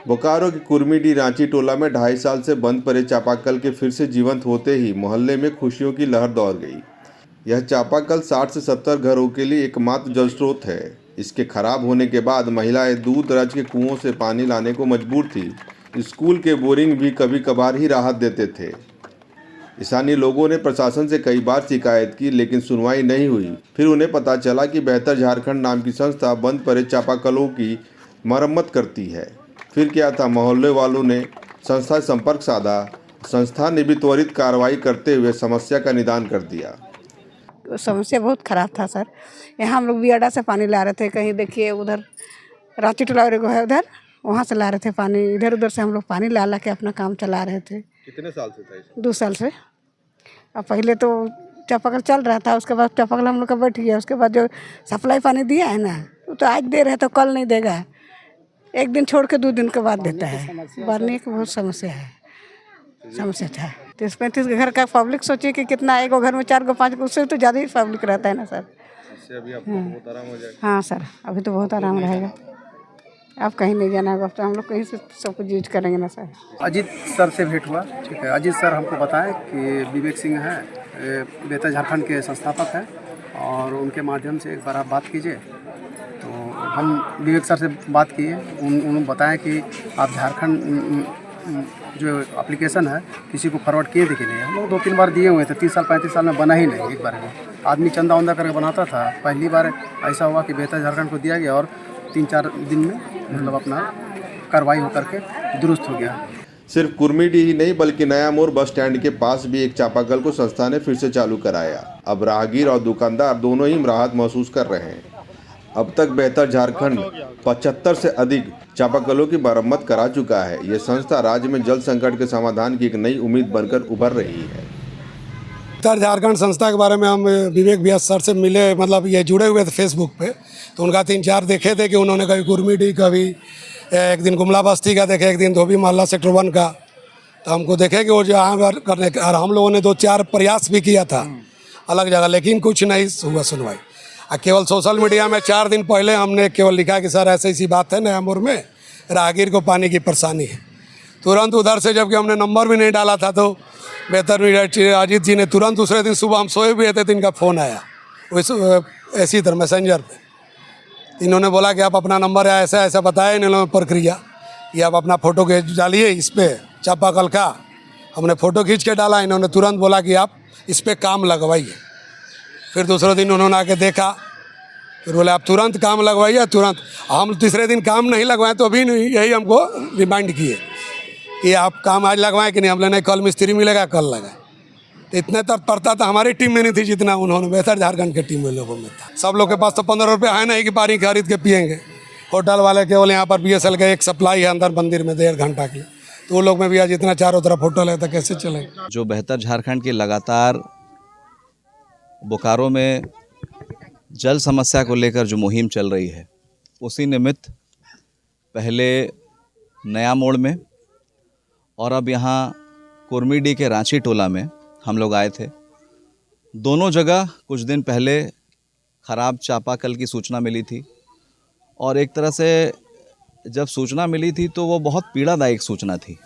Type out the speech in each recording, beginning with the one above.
बोकारो के कुर्मीडी रांची टोला में 2.5 साल से बंद पड़े चापाकल के फिर से जीवंत होते ही मोहल्ले में खुशियों की लहर दौड़ गई। यह चापाकल 60 से 70 घरों के लिए एकमात्र जल स्रोत है। इसके खराब होने के बाद महिलाएं दूर दराज के कुओं से पानी लाने को मजबूर थी। स्कूल के बोरिंग भी कभी कभार ही राहत देते थे। स्थानीय लोगों ने प्रशासन से कई बार शिकायत की, लेकिन सुनवाई नहीं हुई। फिर उन्हें पता चला कि बेहतर झारखंड नाम की संस्था बंद पड़े चापाकलों की मरम्मत करती है। फिर क्या था, मोहल्ले वालों ने संस्था से संपर्क साधा। संस्था ने भी त्वरित कार्रवाई करते हुए समस्या का निदान कर दिया। समस्या बहुत ख़राब था सर। यहाँ हम लोग बियाडा से पानी ला रहे थे, कहीं देखिए उधर रांची टोला है उधर, वहाँ से ला रहे थे पानी। इधर उधर से हम लोग पानी ला ला के अपना काम चला रहे थे। कितने साल से था इसे? 2 साल से। अब पहले तो चापाकल चल रहा था, उसके बाद चापाकल हम लोग का बैठ गया। उसके बाद जो सप्लाई पानी दिया है ना, वो तो आज दे रहे तो कल नहीं देगा, एक दिन छोड़ के 2 दिन के बाद देता है। पानी की बहुत समस्या है, समस्या था। 30-35 घर का पब्लिक सोचिए कि कितना, एक घर में 4 5 उससे तो ज़्यादा ही पब्लिक रहता है ना सर। इससे अभी आपको बहुत आराम हो जाएगा। हाँ सर, अभी तो बहुत आराम रहेगा। आप कहीं नहीं जाना होगा, तो हम लोग कहीं से सब कुछ यूज करेंगे ना सर। अजीत सर से भेंट हुआ, ठीक है। अजीत सर हमको बताएं कि विवेक सिंह हैं, बेहतर झारखंड के संस्थापक हैं, और उनके माध्यम से एक बार आप बात कीजिए। तो हम विवेक सर से बात किए, उन्होंने बताया कि आप झारखंड जो एप्लीकेशन है किसी को फॉरवर्ड किए थे कि नहीं। हम लोग 2-3 बार दिए हुए थे, 30 साल 35 साल में बना ही नहीं। एक बार में आदमी चंदा वंदा करके बनाता था। पहली बार ऐसा हुआ कि बेहतर झारखंड को दिया गया और 3-4 दिन में मतलब अपना कार्रवाई होकर के दुरुस्त हो गया। सिर्फ कुर्मीडी ही नहीं, बल्कि नया मोड़ बस स्टैंड के पास भी एक चापाकल को संस्था ने फिर से चालू कराया। अब राहगीर और दुकानदार दोनों ही राहत महसूस कर रहे हैं। अब तक बेहतर झारखंड 75 से अधिक चापाकलों की मरम्मत करा चुका है। यह संस्था राज्य में जल संकट के समाधान की एक नई उम्मीद बनकर उभर रही है। बेहतर झारखंड संस्था के बारे में हम विवेक व्यास सर से मिले, मतलब ये जुड़े हुए थे फेसबुक पे, तो उनका 3-4 देखे थे कि उन्होंने कभी कुर्मीडी, कभी एक दिन गुमला बस्ती का देखे, एक दिन धोबी मोहल्ला सेक्टर 1 का। तो हमको देखे कि वो जो यहाँ करने, और हम लोगों ने 2-4 प्रयास भी किया था अलग जगह, लेकिन कुछ नहीं हुआ सुनवाई। केवल सोशल मीडिया में 4 दिन पहले हमने केवल लिखा कि सर ऐसी ऐसी बात है, नया मोड़ में राहगीर को पानी की परेशानी है। तुरंत उधर से, जबकि हमने नंबर भी नहीं डाला था, तो बेहतर अजीत जी ने तुरंत दूसरे दिन सुबह, हम सोए हुए थे तो इनका फ़ोन आया इसी तरह मैसेंजर पे। इन्होंने बोला कि आप अपना नंबर है ऐसा ऐसा बताया इन्होंने प्रक्रिया, ये आप अपना फ़ोटो खींच डालिए इस पर चापाकल का। हमने फ़ोटो खींच के डाला, इन्होंने तुरंत बोला कि आप इस पर काम लगवाइए। फिर दूसरे दिन उन्होंने आके देखा, फिर बोले आप तुरंत काम लगवाइए तुरंत। हम तीसरे दिन काम नहीं लगवाएं तो अभी यही हमको रिमाइंड किए कि आप काम आज लगवाएं कि नहीं। हम बोले नहीं, कल मिस्त्री मिलेगा, कल लगाए। तो इतने तत्परता तो हमारी टीम में नहीं थी जितना उन्होंने बेहतर झारखंड के टीम में लोगों में था। सब लोग के पास तो 15 रुपये है नहीं कि पानी खरीद के पियेंगे। होटल वाले केवल यहाँ पर BSL का एक सप्लाई है अंदर मंदिर में 1.5 घंटा के लिए, तो वो लोग में भी आज इतना चारों तरफ होटल है तो कैसे चलेगा। जो बेहतर झारखंड की लगातार बोकारो में जल समस्या को लेकर जो मुहिम चल रही है, उसी निमित्त पहले नया मोड़ में और अब यहाँ कुर्मीडी के रांची टोला में हम लोग आए थे। दोनों जगह कुछ दिन पहले ख़राब चापाकल की सूचना मिली थी, और एक तरह से जब सूचना मिली थी तो वो बहुत पीड़ादायक सूचना थी,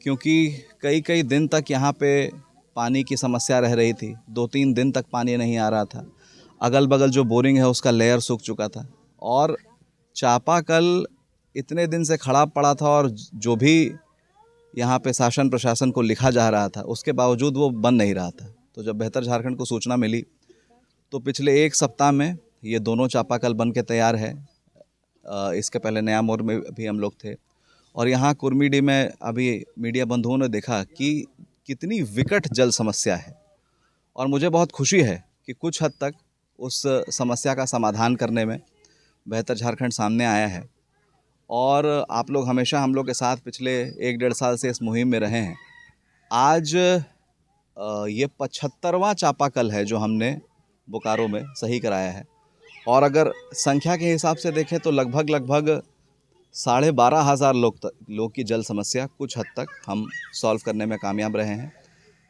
क्योंकि कई दिन तक यहाँ पे पानी की समस्या रह रही थी। 2-3 दिन तक पानी नहीं आ रहा था। अगल बगल जो बोरिंग है उसका लेयर सूख चुका था, और चापाकल इतने दिन से खड़ा पड़ा था, और जो भी यहाँ पे शासन प्रशासन को लिखा जा रहा था उसके बावजूद वो बन नहीं रहा था। तो जब बेहतर झारखंड को सूचना मिली तो पिछले 1 सप्ताह में ये दोनों चापाकल बन के तैयार है। इसके पहले नया मोड़ में भी हम लोग थे, और यहाँ कुर्मीडी में अभी मीडिया बंधुओं ने देखा कि कितनी विकट जल समस्या है। और मुझे बहुत खुशी है कि कुछ हद तक उस समस्या का समाधान करने में बेहतर झारखंड सामने आया है। और आप लोग हमेशा हम लोग के साथ पिछले 1-1.5 साल से इस मुहिम में रहे हैं। आज ये 75वां चापाकल है जो हमने बोकारो में सही कराया है, और अगर संख्या के हिसाब से देखें तो लगभग 12,500 लोग की जल समस्या कुछ हद तक हम सॉल्व करने में कामयाब रहे हैं।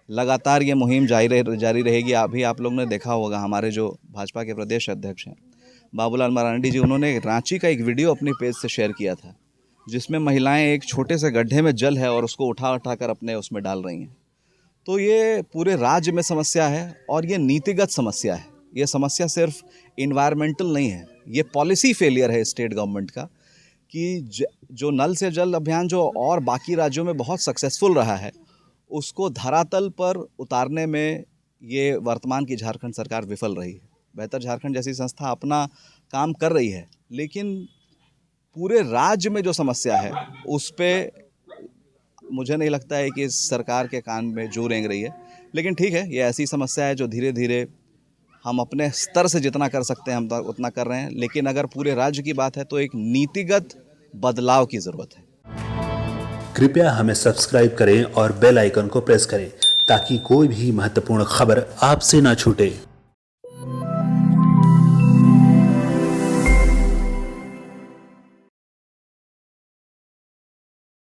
लगातार ये मुहिम जारी रहेगी। अभी आप लोग ने देखा होगा, हमारे जो भाजपा के प्रदेश अध्यक्ष हैं बाबूलाल मरांडी जी, उन्होंने रांची का एक वीडियो अपने पेज से शेयर किया था जिसमें महिलाएं एक छोटे से गड्ढे में जल है और उसको उठा उठा कर अपने उसमें डाल रही हैं। तो ये पूरे राज्य में समस्या है और ये नीतिगत समस्या है। ये समस्या सिर्फ इन्वायरमेंटल नहीं है, ये पॉलिसी फेलियर है स्टेट गवर्नमेंट का कि जो नल से जल अभियान जो और बाकी राज्यों में बहुत सक्सेसफुल रहा है, उसको धरातल पर उतारने में ये वर्तमान की झारखंड सरकार विफल रही है। बेहतर झारखंड जैसी संस्था अपना काम कर रही है, लेकिन पूरे राज्य में जो समस्या है उस पे मुझे नहीं लगता है कि सरकार के कान में जू रेंग रही है। लेकिन ठीक है, ये ऐसी समस्या है जो धीरे धीरे हम अपने स्तर से जितना कर सकते हैं हम उतना कर रहे हैं। लेकिन अगर पूरे राज्य की बात है तो एक नीतिगत बदलाव की ज़रूरत है। कृपया हमें सब्सक्राइब करें और बेल आइकन को प्रेस करें ताकि कोई भी महत्वपूर्ण खबर आपसे ना छूटे।